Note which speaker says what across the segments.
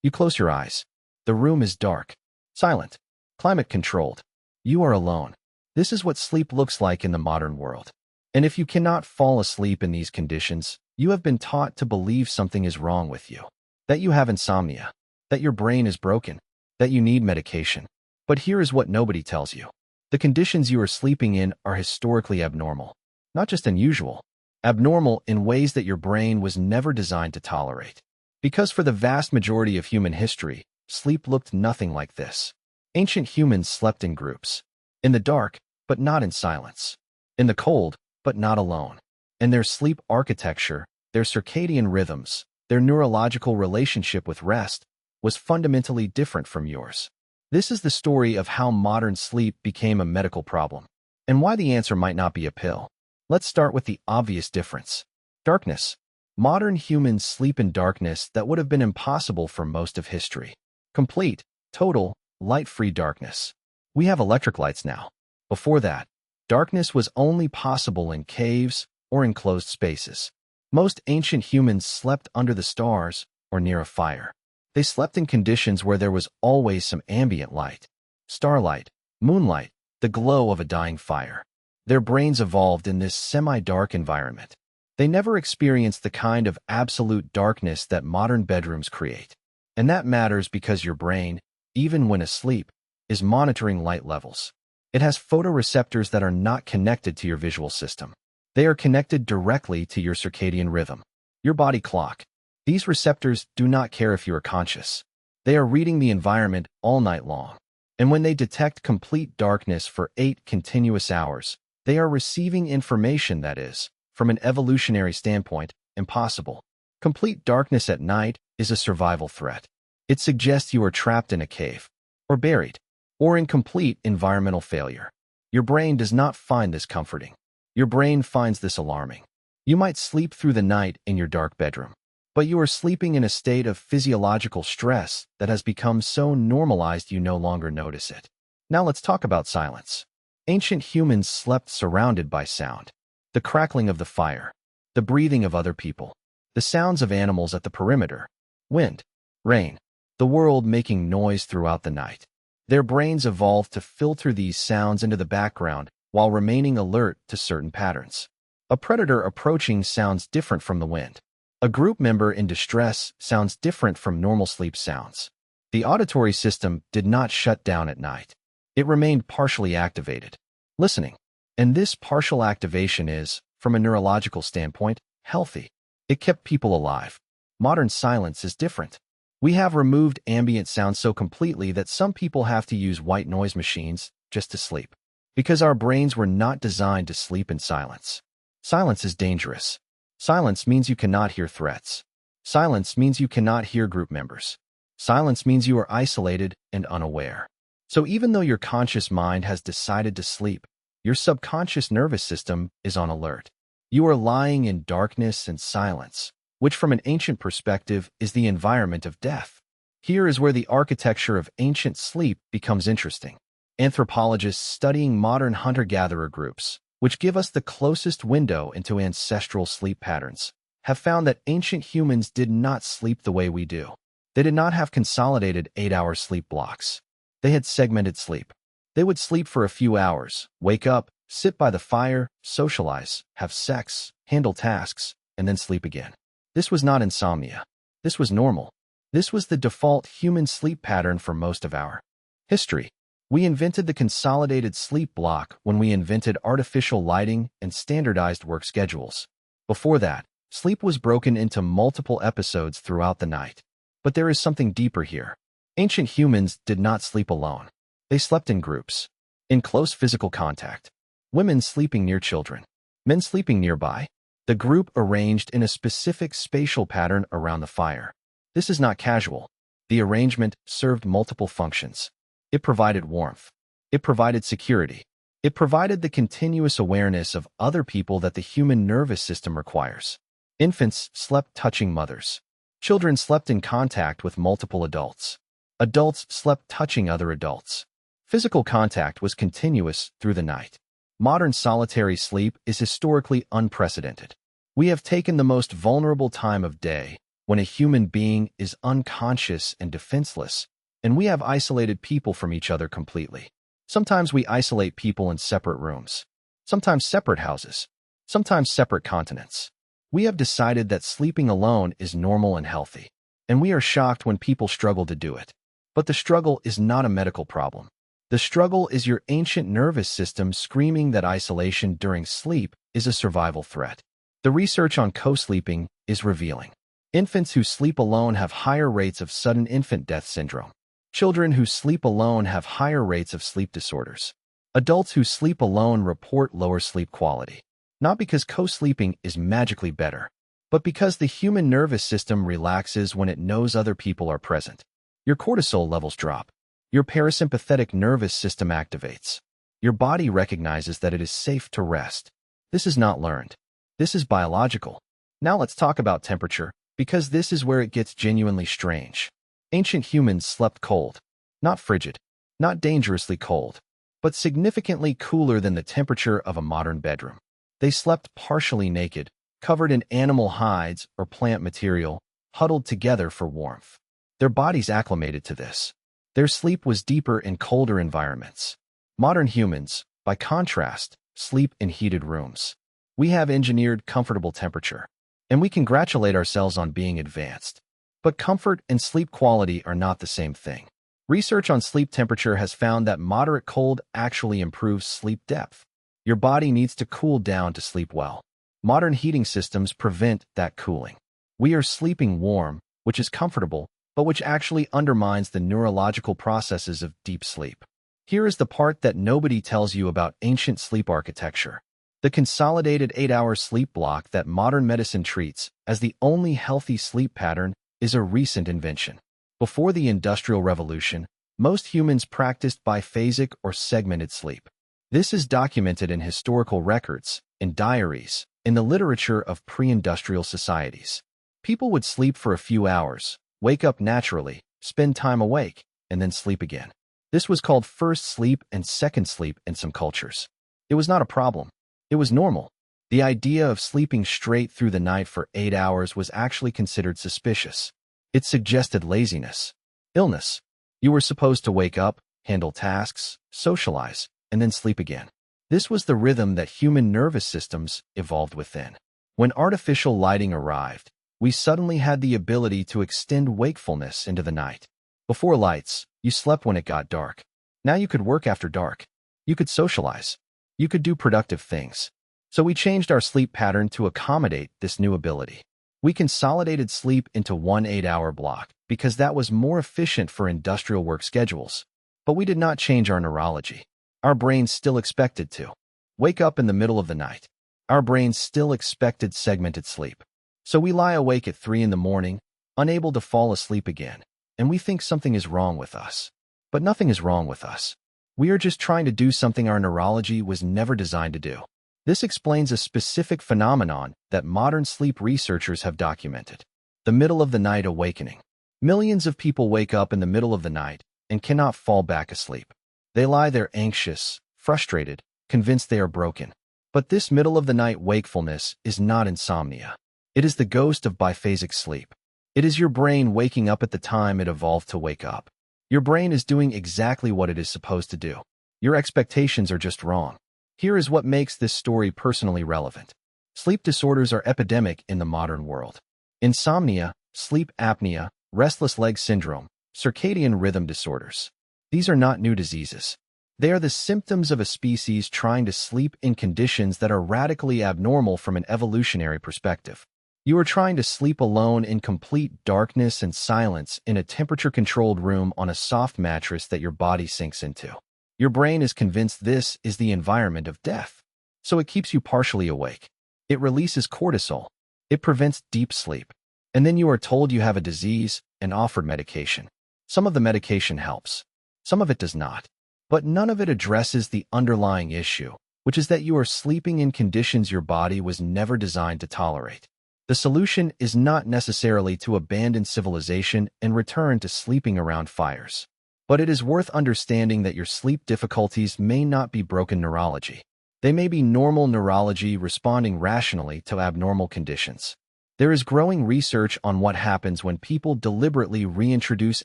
Speaker 1: You close your eyes. The room is dark, silent, climate-controlled. You are alone. This is what sleep looks like in the modern world. And if you cannot fall asleep in these conditions, you have been taught to believe something is wrong with you, that you have insomnia, that your brain is broken, that you need medication. But here is what nobody tells you. The conditions you are sleeping in are historically abnormal, not just unusual, abnormal in ways that your brain was never designed to tolerate. Because for the vast majority of human history, sleep looked nothing like this. Ancient humans slept in groups, in the dark, but not in silence, in the cold, but not alone. And their sleep architecture, their circadian rhythms, their neurological relationship with rest was fundamentally different from yours. This is the story of how modern sleep became a medical problem, and why the answer might not be a pill. Let's start with the obvious difference. Darkness. Modern humans sleep in darkness that would have been impossible for most of history. Complete, total, light-free darkness. We have electric lights now. Before that, darkness was only possible in caves or enclosed spaces. Most ancient humans slept under the stars or near a fire. They slept in conditions where there was always some ambient light, starlight, moonlight, the glow of a dying fire. Their brains evolved in this semi-dark environment. They never experienced the kind of absolute darkness that modern bedrooms create. And that matters because your brain, even when asleep, is monitoring light levels. It has photoreceptors that are not connected to your visual system. They are connected directly to your circadian rhythm, your body clock. These receptors do not care if you are conscious. They are reading the environment all night long. And when they detect complete darkness for 8 continuous hours, they are receiving information that is, from an evolutionary standpoint, impossible. Complete darkness at night is a survival threat. It suggests you are trapped in a cave, or buried, or in complete environmental failure. Your brain does not find this comforting. Your brain finds this alarming. You might sleep through the night in your dark bedroom, but you are sleeping in a state of physiological stress that has become so normalized you no longer notice it. Now let's talk about silence. Ancient humans slept surrounded by sound. The crackling of the fire, the breathing of other people, the sounds of animals at the perimeter, wind, rain, the world making noise throughout the night. Their brains evolved to filter these sounds into the background while remaining alert to certain patterns. A predator approaching sounds different from the wind. A group member in distress sounds different from normal sleep sounds. The auditory system did not shut down at night. It remained partially activated, listening. And this partial activation is, from a neurological standpoint, healthy. It kept people alive. Modern silence is different. We have removed ambient sound so completely that some people have to use white noise machines just to sleep, because our brains were not designed to sleep in silence. Silence is dangerous. Silence means you cannot hear threats. Silence means you cannot hear group members. Silence means you are isolated and unaware. So even though your conscious mind has decided to sleep, your subconscious nervous system is on alert. You are lying in darkness and silence, which from an ancient perspective is the environment of death. Here is where the architecture of ancient sleep becomes interesting. Anthropologists studying modern hunter-gatherer groups, which give us the closest window into ancestral sleep patterns, have found that ancient humans did not sleep the way we do. They did not have consolidated 8-hour sleep blocks. They had segmented sleep. They would sleep for a few hours, wake up, sit by the fire, socialize, have sex, handle tasks, and then sleep again. This was not insomnia. This was normal. This was the default human sleep pattern for most of our history. We invented the consolidated sleep block when we invented artificial lighting and standardized work schedules. Before that, sleep was broken into multiple episodes throughout the night. But there is something deeper here. Ancient humans did not sleep alone. They slept in groups, in close physical contact. Women sleeping near children, men sleeping nearby. The group arranged in a specific spatial pattern around the fire. This is not casual. The arrangement served multiple functions. It provided warmth. It provided security. It provided the continuous awareness of other people that the human nervous system requires. Infants slept touching mothers. Children slept in contact with multiple adults. Adults slept touching other adults. Physical contact was continuous through the night. Modern solitary sleep is historically unprecedented. We have taken the most vulnerable time of day, when a human being is unconscious and defenseless, and we have isolated people from each other completely. Sometimes we isolate people in separate rooms, sometimes separate houses, sometimes separate continents. We have decided that sleeping alone is normal and healthy, and we are shocked when people struggle to do it. But the struggle is not a medical problem. The struggle is your ancient nervous system screaming that isolation during sleep is a survival threat. The research on co-sleeping is revealing. Infants who sleep alone have higher rates of sudden infant death syndrome. Children who sleep alone have higher rates of sleep disorders. Adults who sleep alone report lower sleep quality. Not because co-sleeping is magically better, but because the human nervous system relaxes when it knows other people are present. Your cortisol levels drop. Your parasympathetic nervous system activates. Your body recognizes that it is safe to rest. This is not learned. This is biological. Now let's talk about temperature, because this is where it gets genuinely strange. Ancient humans slept cold. Not frigid, not dangerously cold, but significantly cooler than the temperature of a modern bedroom. They slept partially naked, covered in animal hides or plant material, huddled together for warmth. Their bodies acclimated to this. Their sleep was deeper in colder environments. Modern humans, by contrast, sleep in heated rooms. We have engineered comfortable temperature, and we congratulate ourselves on being advanced. But comfort and sleep quality are not the same thing. Research on sleep temperature has found that moderate cold actually improves sleep depth. Your body needs to cool down to sleep well. Modern heating systems prevent that cooling. We are sleeping warm, which is comfortable, but which actually undermines the neurological processes of deep sleep. Here is the part that nobody tells you about ancient sleep architecture. The consolidated 8-hour sleep block that modern medicine treats as the only healthy sleep pattern is a recent invention. Before the Industrial Revolution, most humans practiced biphasic or segmented sleep. This is documented in historical records, in diaries, in the literature of pre-industrial societies. People would sleep for a few hours, wake up naturally, spend time awake, and then sleep again. This was called first sleep and second sleep in some cultures. It was not a problem. It was normal. The idea of sleeping straight through the night for 8 hours was actually considered suspicious. It suggested laziness, illness. You were supposed to wake up, handle tasks, socialize, and then sleep again. This was the rhythm that human nervous systems evolved within. When artificial lighting arrived, we suddenly had the ability to extend wakefulness into the night. Before lights, you slept when it got dark. Now you could work after dark. You could socialize. You could do productive things. So we changed our sleep pattern to accommodate this new ability. We consolidated sleep into one 8-hour block because that was more efficient for industrial work schedules. But we did not change our neurology. Our brains still expected to wake up in the middle of the night. Our brains still expected segmented sleep. So we lie awake at 3 in the morning, unable to fall asleep again, and we think something is wrong with us. But nothing is wrong with us. We are just trying to do something our neurology was never designed to do. This explains a specific phenomenon that modern sleep researchers have documented: the middle of the night awakening. Millions of people wake up in the middle of the night and cannot fall back asleep. They lie there anxious, frustrated, convinced they are broken. But this middle of the night wakefulness is not insomnia. It is the ghost of biphasic sleep. It is your brain waking up at the time it evolved to wake up. Your brain is doing exactly what it is supposed to do. Your expectations are just wrong. Here is what makes this story personally relevant. Sleep disorders are epidemic in the modern world. Insomnia, sleep apnea, restless leg syndrome, circadian rhythm disorders. These are not new diseases. They are the symptoms of a species trying to sleep in conditions that are radically abnormal from an evolutionary perspective. You are trying to sleep alone in complete darkness and silence in a temperature-controlled room on a soft mattress that your body sinks into. Your brain is convinced this is the environment of death, so it keeps you partially awake. It releases cortisol. It prevents deep sleep. And then you are told you have a disease and offered medication. Some of the medication helps. Some of it does not. But none of it addresses the underlying issue, which is that you are sleeping in conditions your body was never designed to tolerate. The solution is not necessarily to abandon civilization and return to sleeping around fires. But it is worth understanding that your sleep difficulties may not be broken neurology. They may be normal neurology responding rationally to abnormal conditions. There is growing research on what happens when people deliberately reintroduce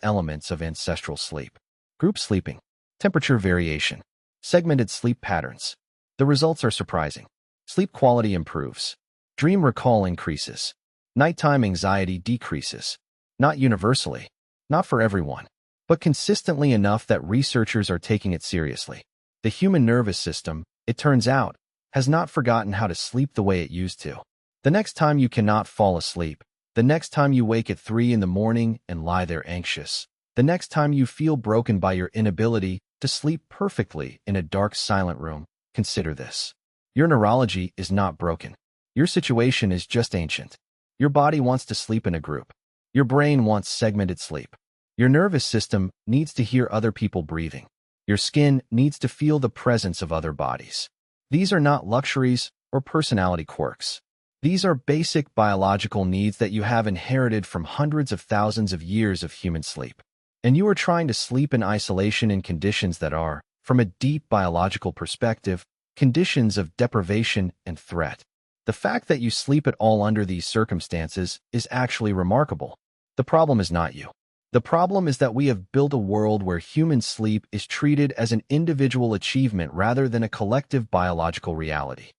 Speaker 1: elements of ancestral sleep. Group sleeping, temperature variation, segmented sleep patterns. The results are surprising. Sleep quality improves. Dream recall increases. Nighttime anxiety decreases. Not universally, not for everyone, but consistently enough that researchers are taking it seriously. The human nervous system, it turns out, has not forgotten how to sleep the way it used to. The next time you cannot fall asleep, the next time you wake at 3 in the morning and lie there anxious, the next time you feel broken by your inability to sleep perfectly in a dark, silent room, consider this. Your neurology is not broken. Your situation is just ancient. Your body wants to sleep in a group. Your brain wants segmented sleep. Your nervous system needs to hear other people breathing. Your skin needs to feel the presence of other bodies. These are not luxuries or personality quirks. These are basic biological needs that you have inherited from hundreds of thousands of years of human sleep. And you are trying to sleep in isolation in conditions that are, from a deep biological perspective, conditions of deprivation and threat. The fact that you sleep at all under these circumstances is actually remarkable. The problem is not you. The problem is that we have built a world where human sleep is treated as an individual achievement rather than a collective biological reality.